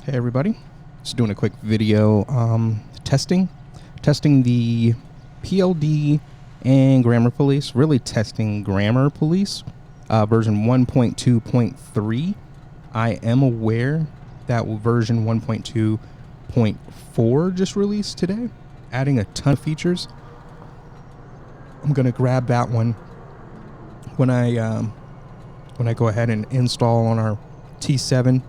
Hey everybody, just doing a quick video testing the PLD and GrammarPolice, really testing GrammarPolice version 1.2.3. I am aware that version 1.2.4 just released today, adding a ton of features. I'm gonna grab that one when I go ahead and install on our T7.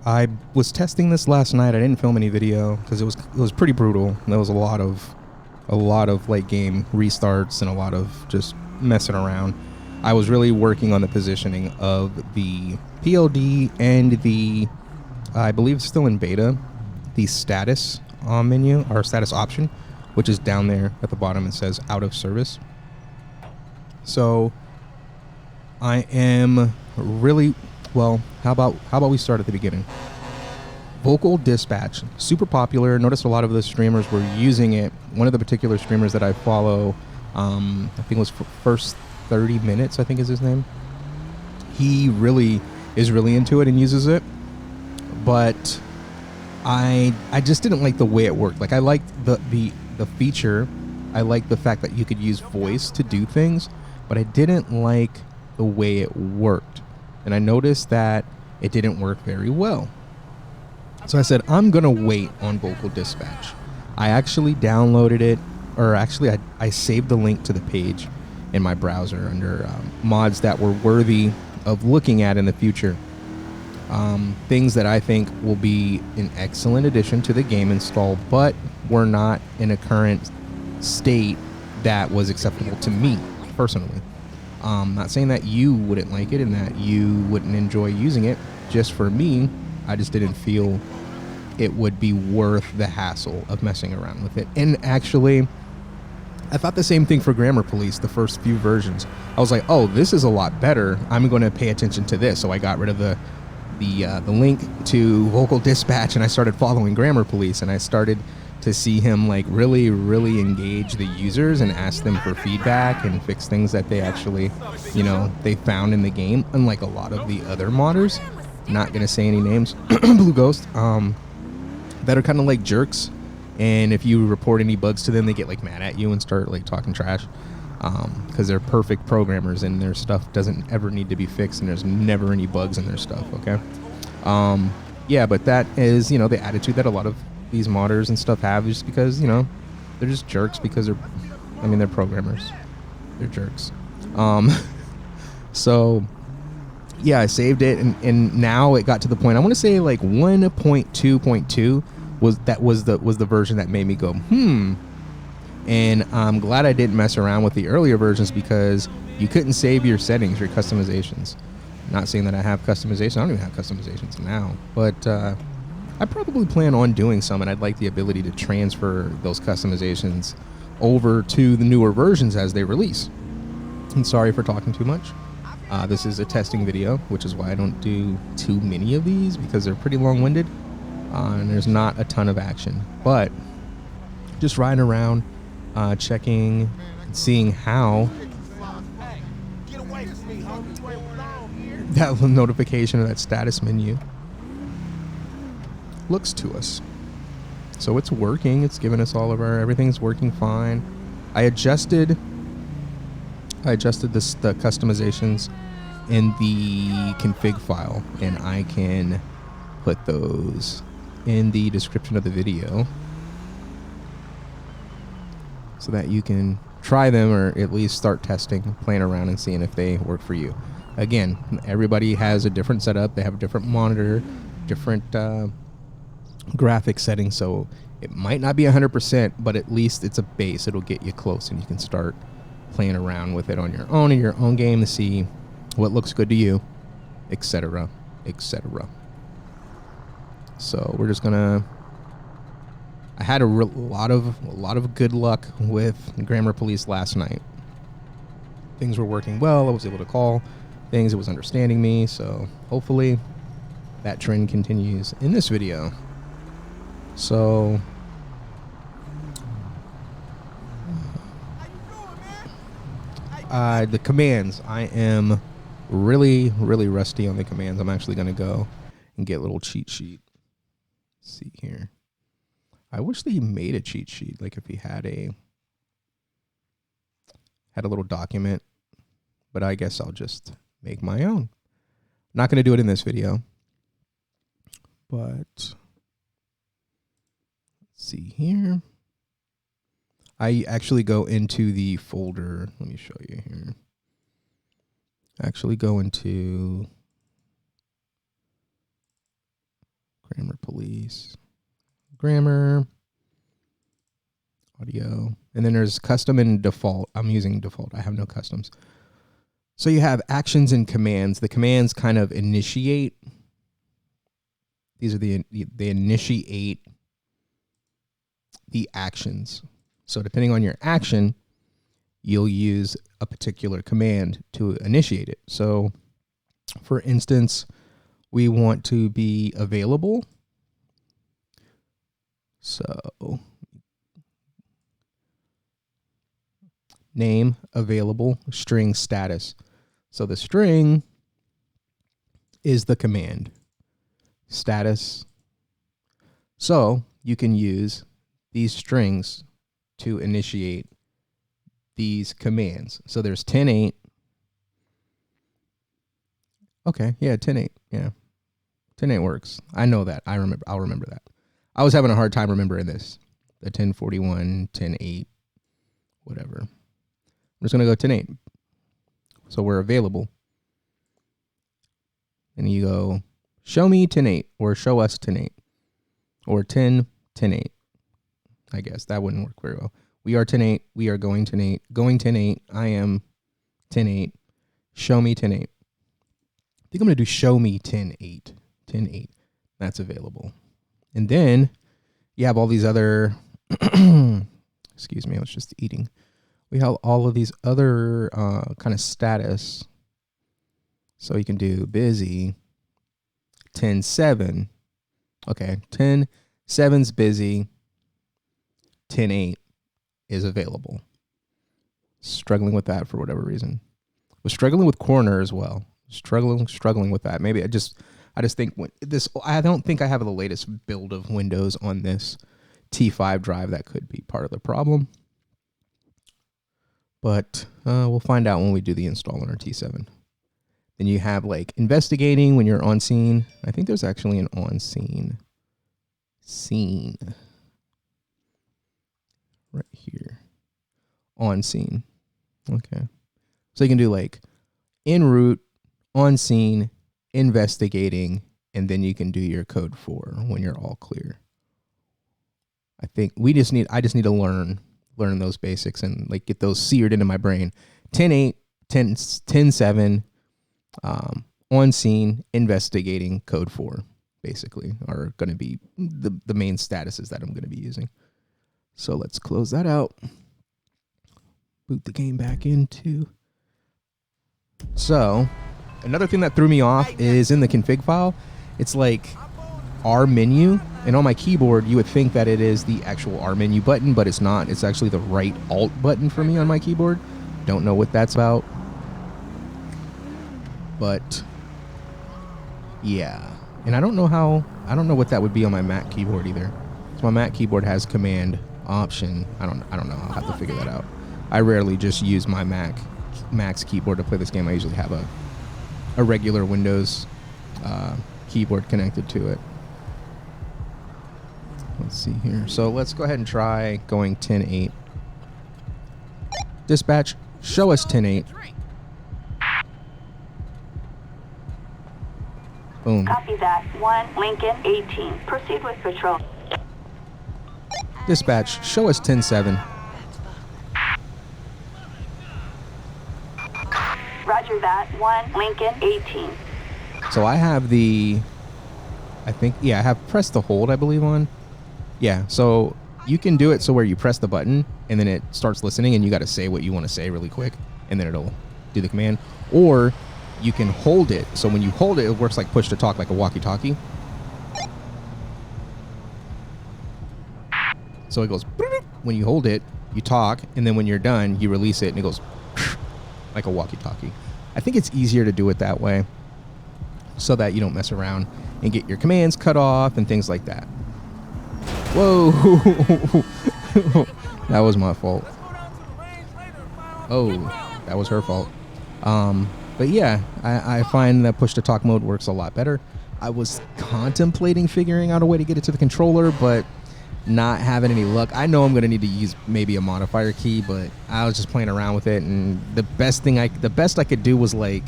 I was testing this last night. I didn't film any video because it was pretty brutal. There was a lot of late game restarts and a lot of just messing around. I was really working on the positioning of the PLD and the, I believe it's still in beta, the status menu or status option, which is down there at the bottom. It says out of service. So I am really, well, how about we start at the beginning? Vocal dispatch, super popular. Noticed a lot of the streamers were using it. One of the particular streamers that I follow, I think it was First 30 Minutes, I think is his name. He really is really into it and uses it. But I just didn't like the way it worked. Like, I liked the feature. I liked the fact that you could use voice to do things, but I didn't like the way it worked. And I noticed that it didn't work very well. So I said, I'm going to wait on Vocal Dispatch. I actually downloaded it, or actually I saved the link to the page in my browser under mods that were worthy of looking at in the future. Things that I think will be an excellent addition to the game install, but were not in a current state that was acceptable to me personally. Not saying that you wouldn't like it and that you wouldn't enjoy using it. Just for me, I just didn't feel it would be worth the hassle of messing around with it. And actually, I thought the same thing for GrammarPolice, the first few versions. I was like, oh, this is a lot better. I'm going to pay attention to this. So I got rid of the link to Vocal Dispatch and I started following GrammarPolice, and I started to see him like really engage the users and ask them for feedback and fix things that they actually, they found in the game. Unlike a lot of the other modders, not gonna say any names, Blue Ghost, that are kind of like jerks. And if you report any bugs to them, they get like mad at you and start like talking trash, because they're perfect programmers and their stuff doesn't ever need to be fixed and there's never any bugs in their stuff. Okay. Yeah, but that is, the attitude that a lot of these modders and stuff have, just because they're just jerks because they're programmers. They're jerks. So yeah, I saved it, and now it got to the point, I want to say like 1.2.2 was the version that made me go and I'm glad I didn't mess around with the earlier versions, because you couldn't save your settings, your customizations. Not saying that I have customization. I don't even have customizations now, but I probably plan on doing some, and I'd like the ability to transfer those customizations over to the newer versions as they release. And sorry for talking too much. This is a testing video, which is why I don't do too many of these, because they're pretty long-winded and there's not a ton of action. But just riding around, checking, seeing how that notification of that status menu looks to us. So it's working. It's giving us all of everything's working fine. I adjusted the customizations in the config file, and I can put those in the description of the video so that you can try them, or at least start testing, playing around and seeing if they work for you. Again, everybody has a different setup. They have a different monitor, different graphic settings, so it might not be 100%, but at least it's a base. It'll get you close, and you can start playing around with it on your own in your own game to see what looks good to you, etc., etc. So we're just gonna. I had a lot of good luck with GrammarPolice last night. Things were working well. I was able to call things. It was understanding me. So hopefully that trend continues in this video. So the commands, I am really rusty on the commands. I'm actually going to go and get a little cheat sheet. Let's see here. I wish they made a cheat sheet, like if he had a little document, but I guess I'll just make my own. Not going to do it in this video, but let's see here. I actually go into the folder. Let me show you here. Actually go into GrammarPolice, grammar, audio, and then there's custom and default. I'm using default. I have no customs. So you have actions and commands. The commands kind of initiate. These are they initiate the actions. So depending on your action, you'll use a particular command to initiate it. So for instance, we want to be available. So name, available, string, status. So the string is the command. Status. So you can use these strings to initiate these commands. So there's 10.8. Okay, yeah, 10.8. Yeah. 10.8 works. I know that. I'll remember that. I was having a hard time remembering this. The 10.41, 10.8, whatever. I'm just going to go 10.8. So we're available. And you go, show me 10.8 or show us 10.8 or 10.8. I guess that wouldn't work very well. We are 10.8. We are going 10.8. Going 10.8. I am 10.8. Show me 10.8. I think I'm going to do show me 10.8. 10.8. That's available. And then you have all these other, excuse me, I was just eating. We have all of these other kind of status. So you can do busy, 10.7. Okay, 10.7's busy, 10.8 is available. Struggling with that for whatever reason. Was struggling with corner as well. Struggling with that. Maybe I just think I don't think I have the latest build of Windows on this T5 drive. That could be part of the problem. But we'll find out when we do the install on our T7. Then you have like investigating when you're on scene. I think there's actually an on scene right here. On scene. Okay. So you can do like en route, on scene, investigating, and then you can do your code 4 when you're all clear. I think I just need to learn those basics and like get those seared into my brain. 10.8, 10.7, on scene, investigating, code 4 basically are going to be the main statuses that I'm going to be using. So let's close that out. Boot the game back into. So another thing that threw me off is in the config file, it's like R menu, and on my keyboard you would think that it is the actual R menu button, but it's not. It's actually the right Alt button for me on my keyboard. Don't know what that's about, but yeah. And I don't know what that would be on my Mac keyboard either. So my Mac keyboard has Command Option. I don't know. I'll have to figure that out. I rarely just use my Mac's keyboard to play this game. I usually have a regular Windows keyboard connected to it. Let's see here. So let's go ahead and try going 10.8. Dispatch, show us 10.8. Boom. Copy that. 1 Lincoln 18. Proceed with patrol. Dispatch, show us 10.7. Roger that. 1 Lincoln 18. So I have I have press the hold, I believe, on. Yeah, so you can do it so where you press the button and then it starts listening and you got to say what you want to say really quick and then it'll do the command. Or you can hold it. So when you hold it, it works like push to talk, like a walkie-talkie. So it goes, when you hold it, you talk, and then when you're done, you release it and it goes like a walkie-talkie. I think it's easier to do it that way so that you don't mess around and get your commands cut off and things like that. Whoa. That was my fault. Oh, that was her fault. But yeah, I find that push to talk mode works a lot better. I was contemplating figuring out a way to get it to the controller, but not having any luck. I know I'm going to need to use maybe a modifier key, but I was just playing around with it, and the best I could do was like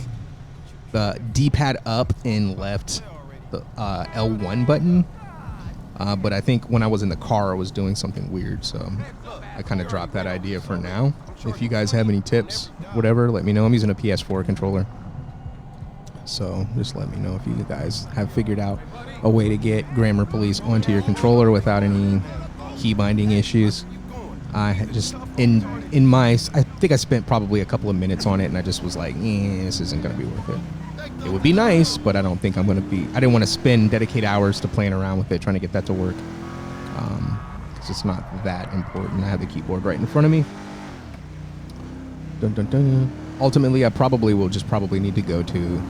the D-pad up and left the L1 button. But I think when I was in the car, I was doing something weird, so I kind of dropped that idea for now. If you guys have any tips, whatever, let me know. I'm using a PS4 controller, so just let me know if you guys have figured out a way to get GrammarPolice onto your controller without any key binding issues. I just I think I spent probably a couple of minutes on it, and I just was like, this isn't going to be worth it. It would be nice, but I don't think I'm going to be. I didn't want to spend dedicated hours to playing around with it, trying to get that to work. It's not that important. I have the keyboard right in front of me. Dun, dun, dun. Ultimately, I probably will just need to go to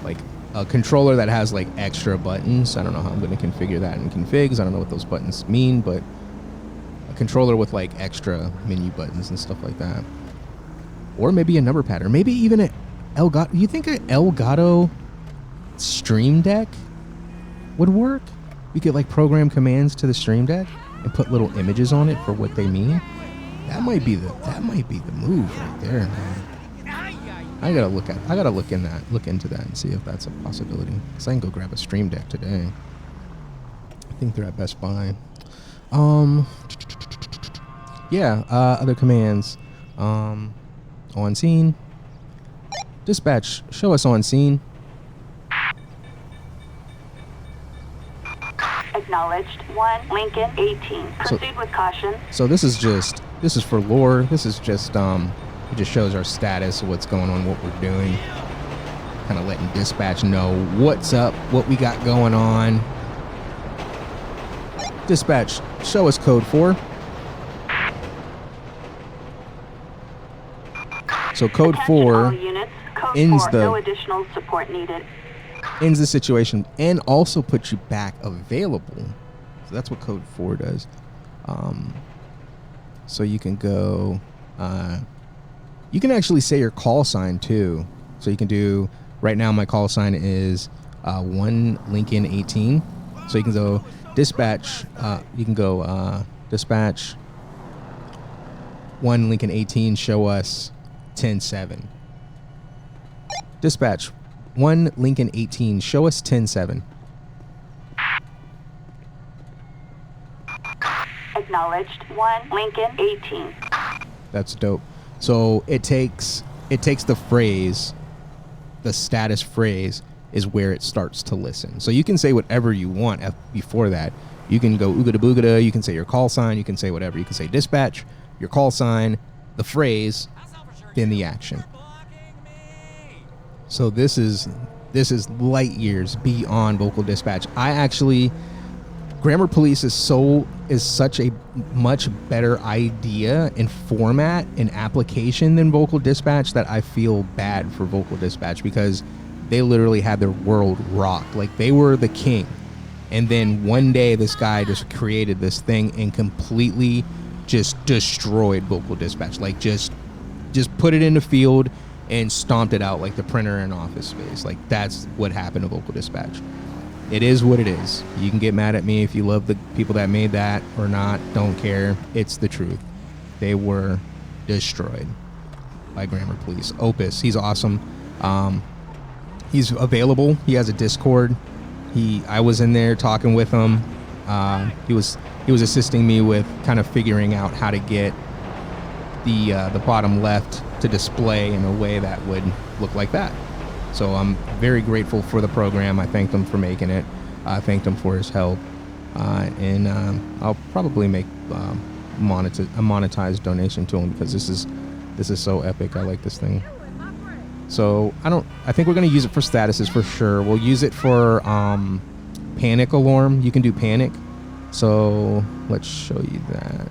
like a controller that has like extra buttons. I don't know how I'm going to configure that in configs. I don't know what those buttons mean, but a controller with like extra menu buttons and stuff like that. Or maybe a number pad, or maybe even an Elgato. You think an Elgato Stream Deck would work? You could like program commands to the Stream Deck and put little images on it for what they mean. That might be the move right there, man. I gotta look into that and see if that's a possibility. Cause I can go grab a Stream Deck today. I think they're at Best Buy. Yeah. Other commands. On scene. Dispatch. Show us on scene. Acknowledged. 1 Lincoln 18. Proceed with caution. So this is for lore. This is just it just shows our status of what's going on, what we're doing. Kind of letting dispatch know what's up, what we got going on. Dispatch, show us code 4. So code 4 ends no additional support needed. Ends the situation and also puts you back available. So that's what code 4 does. So you can go, you can actually say your call sign too. So you can do, right now my call sign is 1 Lincoln 18. So you can go dispatch, dispatch 1 Lincoln 18, show us 10-7. Dispatch 1 Lincoln 18, show us 10-7. Acknowledged. 1 Lincoln 18. That's dope. So it takes the phrase, the status phrase is where it starts to listen. So you can say whatever you want before that. You can go oogada boogada, you can say your call sign, you can say whatever. You can say dispatch, your call sign, the phrase, then the action. So this is light years beyond vocal dispatch. GrammarPolice is such a much better idea and format and application than vocal dispatch that I feel bad for vocal dispatch, because they literally had their world rocked. Like, they were the king. And then one day this guy just created this thing and completely just destroyed vocal dispatch. Like, just put it in the field and stomped it out like the printer in Office Space. Like, that's what happened to vocal dispatch. It is what it is. You can get mad at me if you love the people that made that or not. Don't care. It's the truth. They were destroyed by GrammarPolice. Opus, he's awesome. He's available. He has a Discord. I was in there talking with him. He was assisting me with kind of figuring out how to get the bottom left to display in a way that would look like that. So I'm very grateful for the program. I thanked him for making it. I thanked him for his help. And I'll probably make a monetized donation to him, because this is so epic. I like this thing. So I think we're going to use it for statuses for sure. We'll use it for panic alarm. You can do panic. So let's show you that.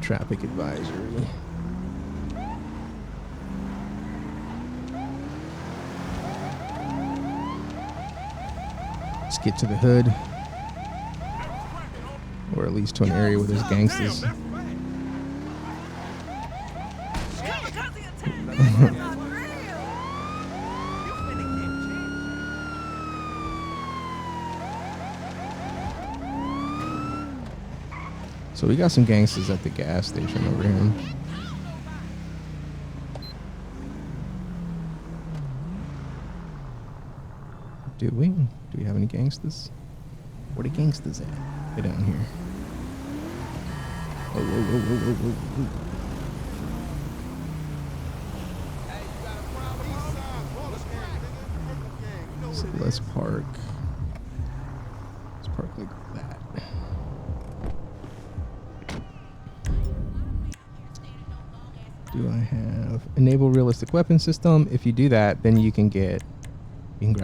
Traffic advisory. Let's get to the hood. Or at least to an area where there's gangsters. So we got some gangsters at the gas station over here. Do we? Do we have any gangsters? Where the gangsters at? They're down here. Oh, whoa, whoa, whoa, whoa, whoa, whoa. So let's park. Let's park like that. Do I have enable realistic weapon system? If you do that, then you can grab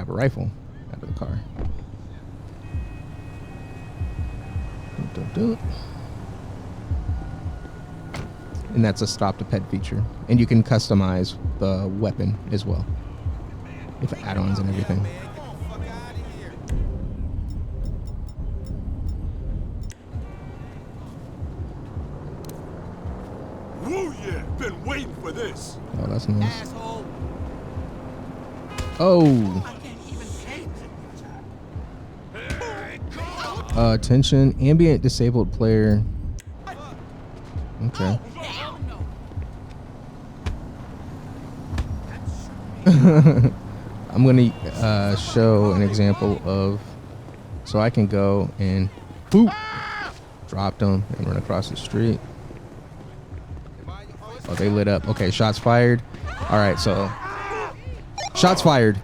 a rifle out of the car. And that's a stop to pet feature. And you can customize the weapon as well with add-ons and everything. Woo yeah, been waiting for this. Oh, that's nice. Oh. Attention, ambient disabled player. Okay. I'm gonna show an example of, so I can go and boop, drop them and run across the street. Oh, they lit up. Okay, shots fired. All right, so shots fired.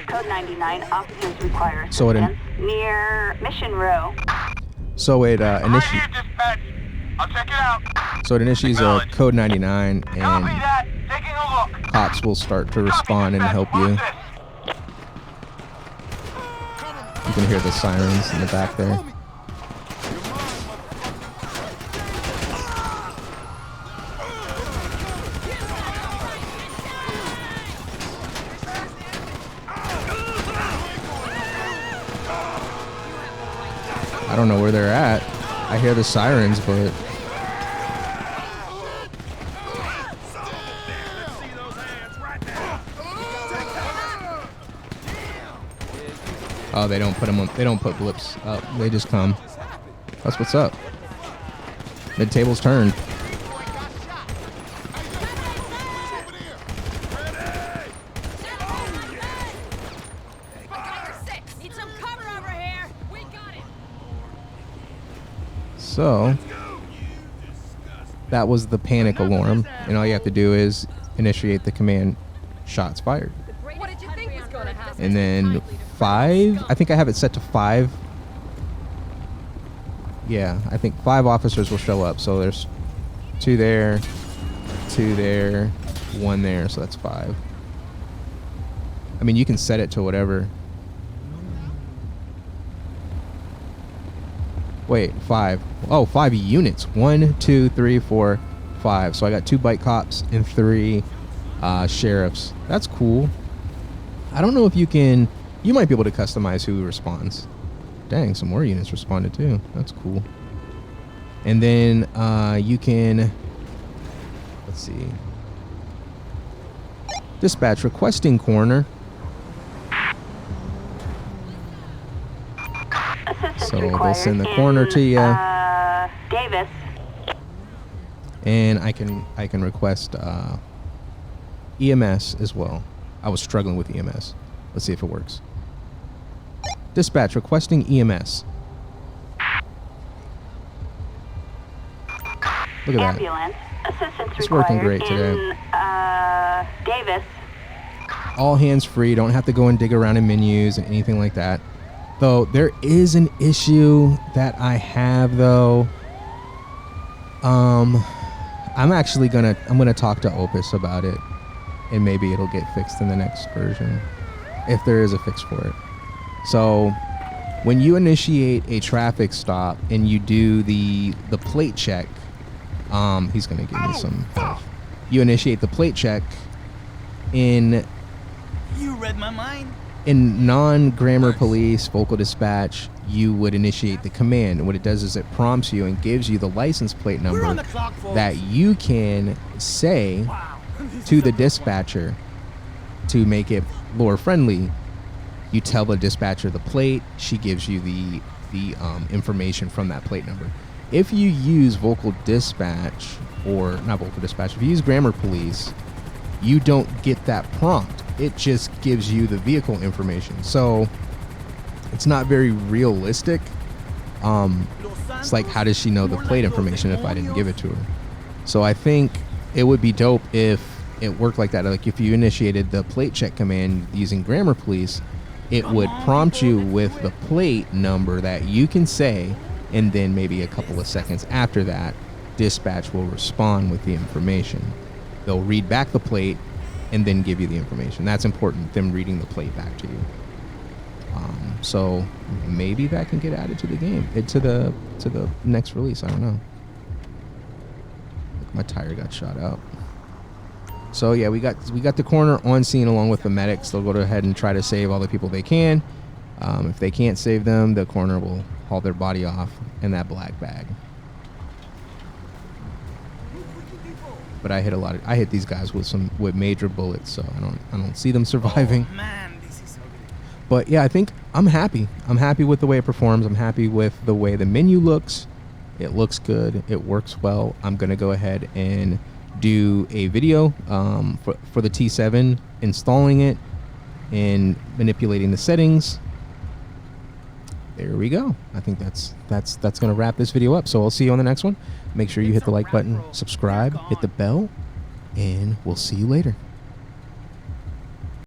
Code 99, officers require So it assistance near Mission Row. So it Right here, dispatch. I'll check it out. So it initiates a code 99, Copy and that. Taking a look. cops will start to respond and help you. You can hear the sirens in the back there. I don't know where they're at. I hear the sirens, but oh, they don't put them on. They don't put blips up. They just come. That's what's up. Mid table's turned. So that was the panic alarm, and all you have to do is initiate the command shots fired. What did you think was going to happen? And then 5, I think I have it set to 5. Yeah, I think 5 officers will show up. So there's 2 there, 2 there, 1 there, so that's 5. I mean, you can set it to whatever. Wait, 5. Oh, 5 units. 1, 2, 3, 4, 5. So I got 2 bike cops and 3 sheriffs. That's cool. I don't know if you can. You might be able to customize who responds. Dang, some more units responded too. That's cool. And then you can. Let's see. Dispatch requesting coroner. So they'll send the coroner to you. Davis. And I can request EMS as well. I was struggling with EMS. Let's see if it works. Dispatch requesting EMS. Look at that. Ambulance. Assistance It's working required great today. in Davis. All hands free. Don't have to go and dig around in menus and anything like that. Though there is an issue that I have though. I'm gonna talk to Opus about it, and maybe it'll get fixed in the next version, if there is a fix for it. So when you initiate a traffic stop and you do the plate check, he's gonna give me some help. You initiate the plate check in You read my mind. In non-GrammarPolice vocal dispatch, you would initiate the command. And what it does is it prompts you and gives you the license plate We're number on the clock, folks. that you can say Wow. to the dispatcher to make it lore friendly. You tell the dispatcher the plate, she gives you the information from that plate number. If you use vocal dispatch, or not vocal dispatch, if you use GrammarPolice, you don't get that prompt. It just gives you the vehicle information. So it's not very realistic. It's like, how does she know the plate information if I didn't give it to her? So I think it would be dope if it worked like that. Like if you initiated the plate check command using GrammarPolice, it would prompt you with the plate number that you can say, and then maybe a couple of seconds after that, dispatch will respond with the information. They'll read back the plate and then give you the information. That's important, them reading the plate back to you. So maybe that can get added to the game, to the next release. I don't know. My tire got shot out. So yeah, we got the coroner on scene along with the medics. They'll go ahead and try to save all the people they can. If they can't save them, the coroner will haul their body off in that black bag. But I hit these guys with major bullets, so I don't see them surviving. Oh, man, this is ugly. But yeah, I think I'm happy. I'm happy with the way it performs. I'm happy with the way the menu looks. It looks good. It works well. I'm gonna go ahead and do a video for the T7, installing it and manipulating the settings. There we go. I think that's gonna wrap this video up. So I'll see you on the next one. Make sure you hit the like button, subscribe, hit the bell, and we'll see you later.